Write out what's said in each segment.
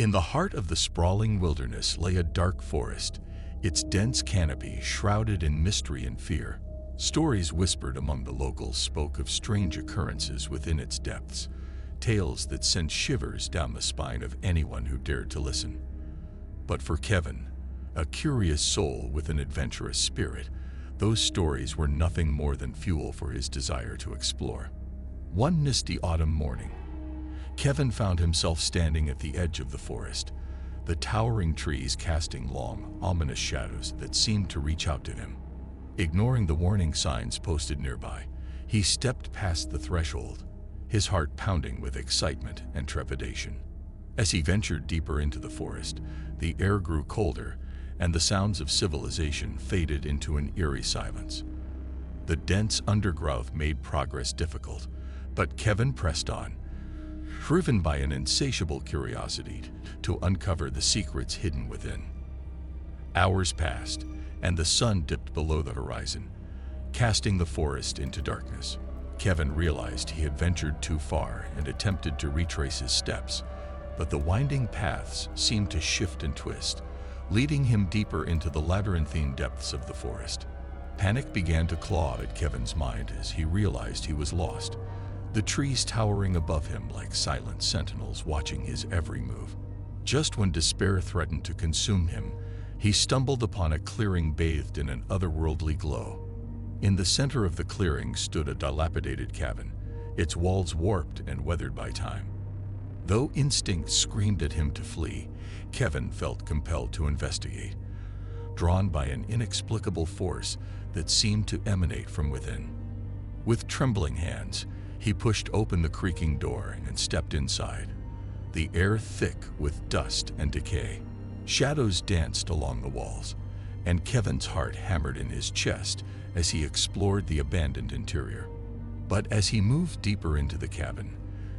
In the heart of the sprawling wilderness lay a dark forest, its dense canopy shrouded in mystery and fear. Stories whispered among the locals spoke of strange occurrences within its depths, tales that sent shivers down the spine of anyone who dared to listen. But for Kevin, a curious soul with an adventurous spirit, those stories were nothing more than fuel for his desire to explore. One misty autumn morning, Kevin found himself standing at the edge of the forest, the towering trees casting long, ominous shadows that seemed to reach out to him. Ignoring the warning signs posted nearby, he stepped past the threshold, his heart pounding with excitement and trepidation. As he ventured deeper into the forest, the air grew colder, and the sounds of civilization faded into an eerie silence. The dense undergrowth made progress difficult, but Kevin pressed on, driven by an insatiable curiosity to uncover the secrets hidden within. Hours passed, and the sun dipped below the horizon, casting the forest into darkness. Kevin realized he had ventured too far and attempted to retrace his steps, but the winding paths seemed to shift and twist, leading him deeper into the labyrinthine depths of the forest. Panic began to claw at Kevin's mind as he realized he was lost, the trees towering above him like silent sentinels watching his every move. Just when despair threatened to consume him, he stumbled upon a clearing bathed in an otherworldly glow. In the center of the clearing stood a dilapidated cabin, its walls warped and weathered by time. Though instinct screamed at him to flee, Kevin felt compelled to investigate, drawn by an inexplicable force that seemed to emanate from within. With trembling hands, he pushed open the creaking door and stepped inside, the air thick with dust and decay. Shadows danced along the walls, and Kevin's heart hammered in his chest as he explored the abandoned interior. But as he moved deeper into the cabin,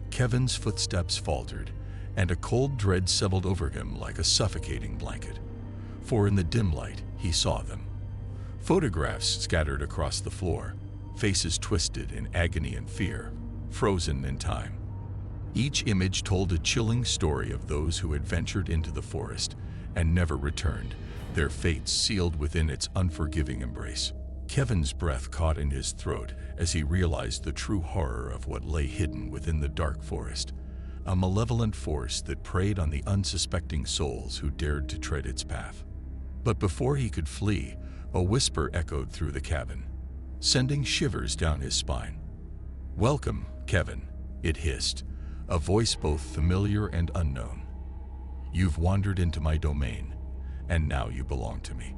Kevin's footsteps faltered, and a cold dread settled over him like a suffocating blanket. For in the dim light, he saw them. Photographs scattered across the floor, faces twisted in agony and fear, frozen in time. Each image told a chilling story of those who had ventured into the forest and never returned, their fates sealed within its unforgiving embrace. Kevin's breath caught in his throat as he realized the true horror of what lay hidden within the dark forest, a malevolent force that preyed on the unsuspecting souls who dared to tread its path. But before he could flee, a whisper echoed through the cabin, sending shivers down his spine. "Welcome, Kevin," it hissed, a voice both familiar and unknown. "You've wandered into my domain, and now you belong to me."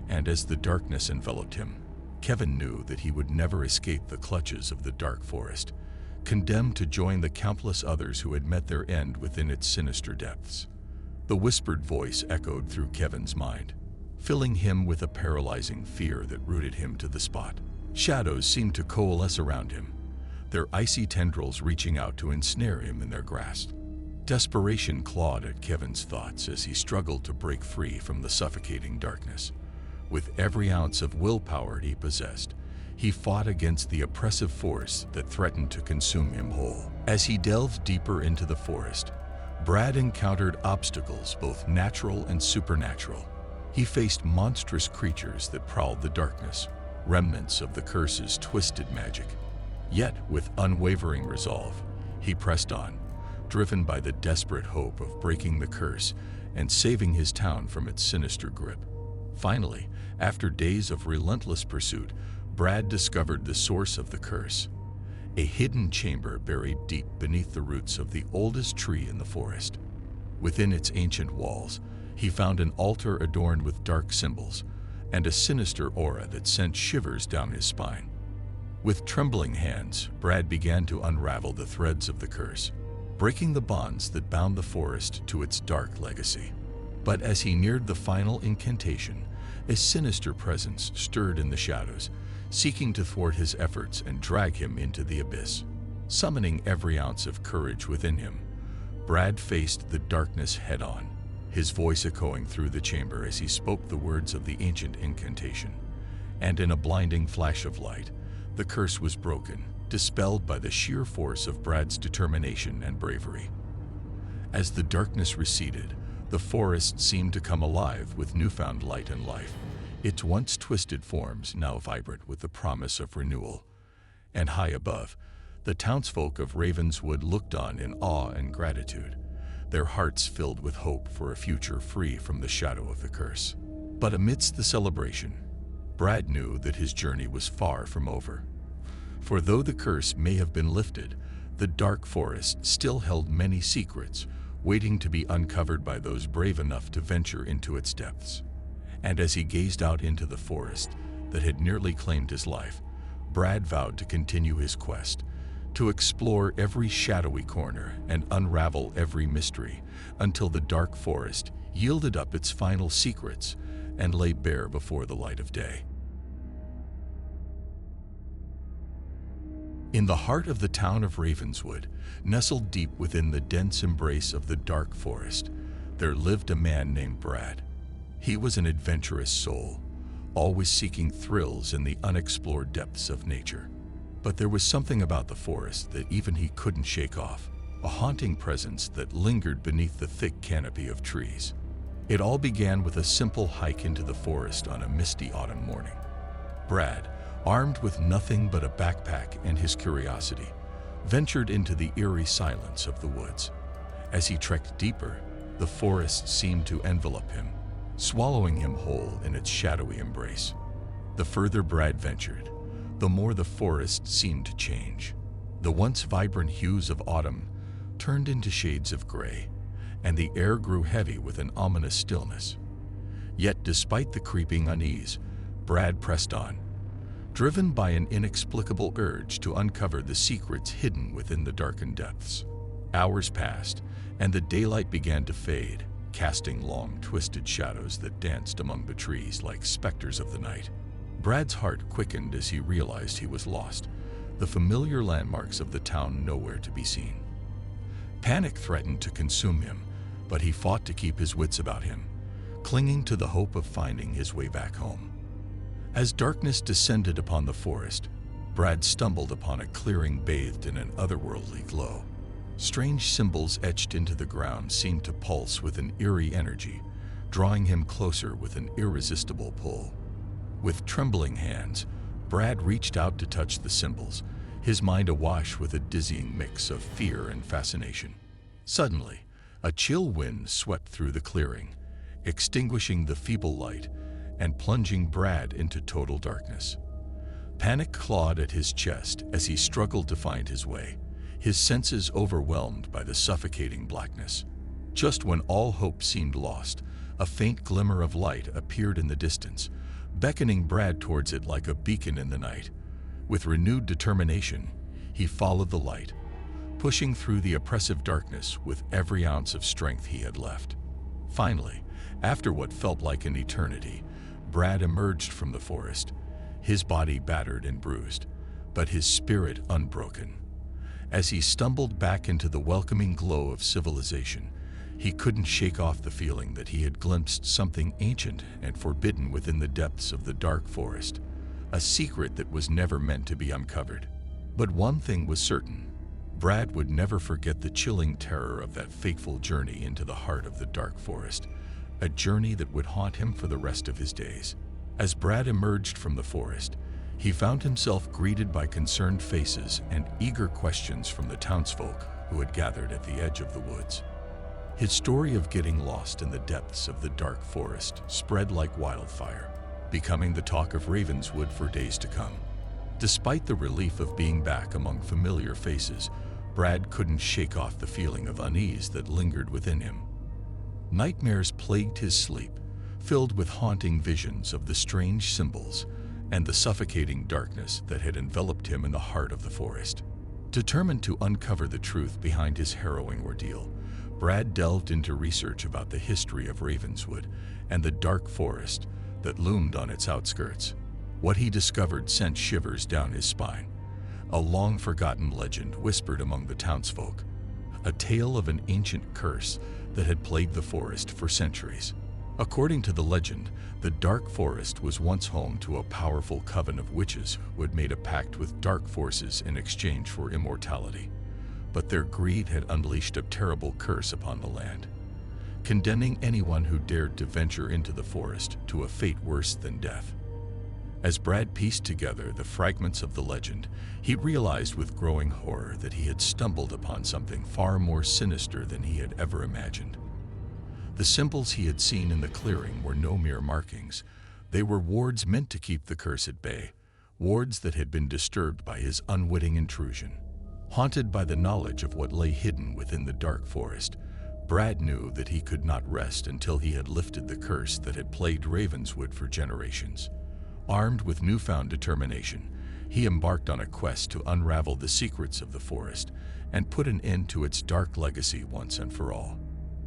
And as the darkness enveloped him, Kevin knew that he would never escape the clutches of the dark forest, condemned to join the countless others who had met their end within its sinister depths. The whispered voice echoed through Kevin's mind, filling him with a paralyzing fear that rooted him to the spot. Shadows seemed to coalesce around him, their icy tendrils reaching out to ensnare him in their grasp. Desperation clawed at Kevin's thoughts as he struggled to break free from the suffocating darkness. With every ounce of willpower he possessed, he fought against the oppressive force that threatened to consume him whole. As he delved deeper into the forest, Brad encountered obstacles both natural and supernatural. He faced monstrous creatures that prowled the darkness, remnants of the curse's twisted magic. Yet, with unwavering resolve, he pressed on, driven by the desperate hope of breaking the curse and saving his town from its sinister grip. Finally, after days of relentless pursuit, Brad discovered the source of the curse, a hidden chamber buried deep beneath the roots of the oldest tree in the forest. Within its ancient walls, he found an altar adorned with dark symbols and a sinister aura that sent shivers down his spine. With trembling hands, Brad began to unravel the threads of the curse, breaking the bonds that bound the forest to its dark legacy. But as he neared the final incantation, a sinister presence stirred in the shadows, seeking to thwart his efforts and drag him into the abyss. Summoning every ounce of courage within him, Brad faced the darkness head-on, his voice echoing through the chamber as he spoke the words of the ancient incantation. And in a blinding flash of light, the curse was broken, dispelled by the sheer force of Brad's determination and bravery. As the darkness receded, the forest seemed to come alive with newfound light and life, its once twisted forms now vibrant with the promise of renewal. And high above, the townsfolk of Ravenswood looked on in awe and gratitude, their hearts filled with hope for a future free from the shadow of the curse. But amidst the celebration, Brad knew that his journey was far from over. For though the curse may have been lifted, the dark forest still held many secrets, waiting to be uncovered by those brave enough to venture into its depths. And as he gazed out into the forest that had nearly claimed his life, Brad vowed to continue his quest, to explore every shadowy corner and unravel every mystery until the dark forest yielded up its final secrets and lay bare before the light of day. In the heart of the town of Ravenswood, nestled deep within the dense embrace of the dark forest, there lived a man named Brad. He was an adventurous soul, always seeking thrills in the unexplored depths of nature. But there was something about the forest that even he couldn't shake off, a haunting presence that lingered beneath the thick canopy of trees. It all began with a simple hike into the forest on a misty autumn morning. Brad, armed with nothing but a backpack and his curiosity, ventured into the eerie silence of the woods. As he trekked deeper, the forest seemed to envelop him, swallowing him whole in its shadowy embrace. The further Brad ventured, the more the forest seemed to change. The once vibrant hues of autumn turned into shades of gray, and the air grew heavy with an ominous stillness. Yet despite the creeping unease, Brad pressed on, driven by an inexplicable urge to uncover the secrets hidden within the darkened depths. Hours passed, and the daylight began to fade, casting long, twisted shadows that danced among the trees like specters of the night. Brad's heart quickened as he realized he was lost, the familiar landmarks of the town nowhere to be seen. Panic threatened to consume him, but he fought to keep his wits about him, clinging to the hope of finding his way back home. As darkness descended upon the forest, Brad stumbled upon a clearing bathed in an otherworldly glow. Strange symbols etched into the ground seemed to pulse with an eerie energy, drawing him closer with an irresistible pull. With trembling hands, Brad reached out to touch the symbols, his mind awash with a dizzying mix of fear and fascination. Suddenly, a chill wind swept through the clearing, extinguishing the feeble light and plunging Brad into total darkness. Panic clawed at his chest as he struggled to find his way, his senses overwhelmed by the suffocating blackness. Just when all hope seemed lost, a faint glimmer of light appeared in the distance, beckoning Brad towards it like a beacon in the night. With renewed determination, he followed the light, pushing through the oppressive darkness with every ounce of strength he had left. Finally, after what felt like an eternity, Brad emerged from the forest, his body battered and bruised, but his spirit unbroken. As he stumbled back into the welcoming glow of civilization, he couldn't shake off the feeling that he had glimpsed something ancient and forbidden within the depths of the dark forest, a secret that was never meant to be uncovered. But one thing was certain: Brad would never forget the chilling terror of that fateful journey into the heart of the dark forest, a journey that would haunt him for the rest of his days. As Brad emerged from the forest, he found himself greeted by concerned faces and eager questions from the townsfolk who had gathered at the edge of the woods. His story of getting lost in the depths of the dark forest spread like wildfire, becoming the talk of Ravenswood for days to come. Despite the relief of being back among familiar faces, Brad couldn't shake off the feeling of unease that lingered within him. Nightmares plagued his sleep, filled with haunting visions of the strange symbols and the suffocating darkness that had enveloped him in the heart of the forest. Determined to uncover the truth behind his harrowing ordeal, Brad delved into research about the history of Ravenswood and the dark forest that loomed on its outskirts. What he discovered sent shivers down his spine. A long-forgotten legend whispered among the townsfolk, a tale of an ancient curse that had plagued the forest for centuries. According to the legend, the dark forest was once home to a powerful coven of witches who had made a pact with dark forces in exchange for immortality. but their greed had unleashed a terrible curse upon the land, condemning anyone who dared to venture into the forest to a fate worse than death. As Brad pieced together the fragments of the legend, he realized with growing horror that he had stumbled upon something far more sinister than he had ever imagined. The symbols he had seen in the clearing were no mere markings. They were wards meant to keep the curse at bay, wards that had been disturbed by his unwitting intrusion. Haunted by the knowledge of what lay hidden within the dark forest, Brad knew that he could not rest until he had lifted the curse that had plagued Ravenswood for generations. Armed with newfound determination, he embarked on a quest to unravel the secrets of the forest and put an end to its dark legacy once and for all.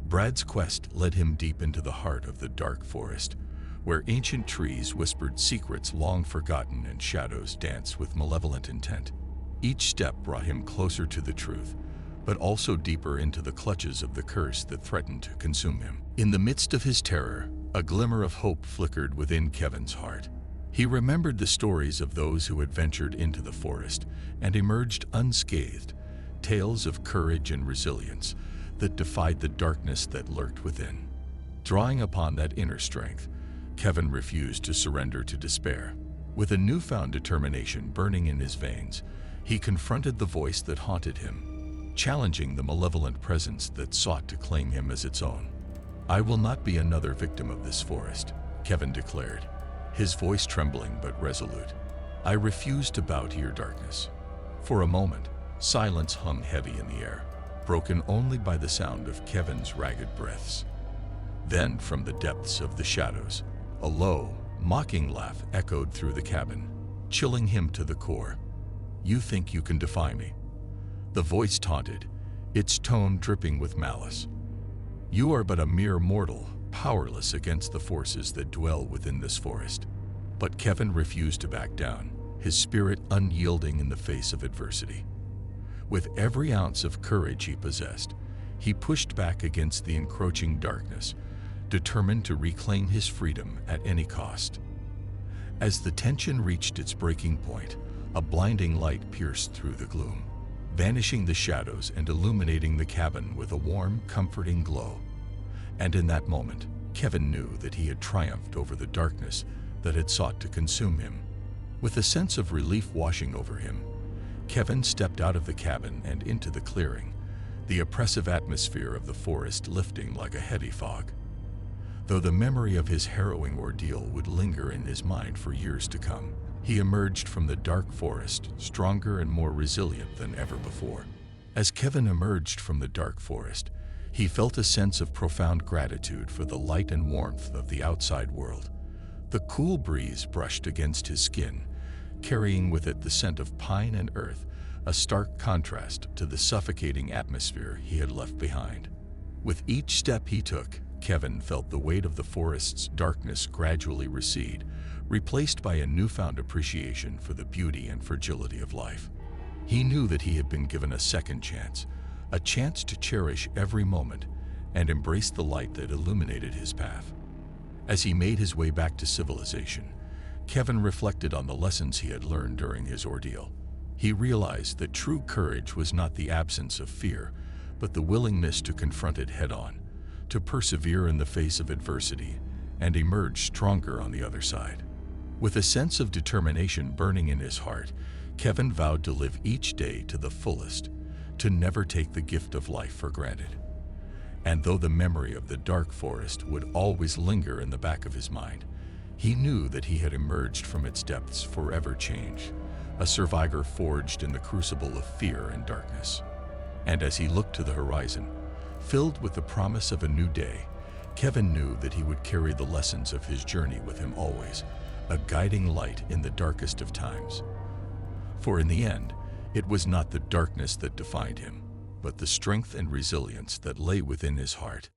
Brad's quest led him deep into the heart of the dark forest, where ancient trees whispered secrets long forgotten and shadows danced with malevolent intent. Each step brought him closer to the truth, but also deeper into the clutches of the curse that threatened to consume him. In the midst of his terror, a glimmer of hope flickered within Kevin's heart. He remembered the stories of those who had ventured into the forest and emerged unscathed, tales of courage and resilience that defied the darkness that lurked within. Drawing upon that inner strength, Kevin refused to surrender to despair. With a newfound determination burning in his veins, he confronted the voice that haunted him, challenging the malevolent presence that sought to claim him as its own. "I will not be another victim of this forest," Kevin declared, his voice trembling but resolute. "I refuse to bow to your darkness." For a moment, silence hung heavy in the air, broken only by the sound of Kevin's ragged breaths. Then, from the depths of the shadows, a low, mocking laugh echoed through the cabin, chilling him to the core. "You think you can defy me?" The voice taunted, its tone dripping with malice. "You are but a mere mortal, powerless against the forces that dwell within this forest." But Kevin refused to back down, his spirit unyielding in the face of adversity. With every ounce of courage he possessed, he pushed back against the encroaching darkness, determined to reclaim his freedom at any cost. As the tension reached its breaking point, a blinding light pierced through the gloom, banishing the shadows and illuminating the cabin with a warm, comforting glow. And in that moment, Kevin knew that he had triumphed over the darkness that had sought to consume him. With a sense of relief washing over him, Kevin stepped out of the cabin and into the clearing, the oppressive atmosphere of the forest lifting like a heavy fog. Though the memory of his harrowing ordeal would linger in his mind for years to come, he emerged from the dark forest stronger and more resilient than ever before. As Kevin emerged from the dark forest, he felt a sense of profound gratitude for the light and warmth of the outside world. The cool breeze brushed against his skin, carrying with it the scent of pine and earth, a stark contrast to the suffocating atmosphere he had left behind. With each step he took, Kevin felt the weight of the forest's darkness gradually recede, replaced by a newfound appreciation for the beauty and fragility of life. He knew that he had been given a second chance, a chance to cherish every moment and embrace the light that illuminated his path. As he made his way back to civilization, Kevin reflected on the lessons he had learned during his ordeal. He realized that true courage was not the absence of fear, but the willingness to confront it head-on, to persevere in the face of adversity, and emerge stronger on the other side. With a sense of determination burning in his heart, Kevin vowed to live each day to the fullest, to never take the gift of life for granted. And though the memory of the dark forest would always linger in the back of his mind, he knew that he had emerged from its depths forever changed, a survivor forged in the crucible of fear and darkness. And as he looked to the horizon, filled with the promise of a new day, Kevin knew that he would carry the lessons of his journey with him always, a guiding light in the darkest of times. For in the end, it was not the darkness that defined him, but the strength and resilience that lay within his heart.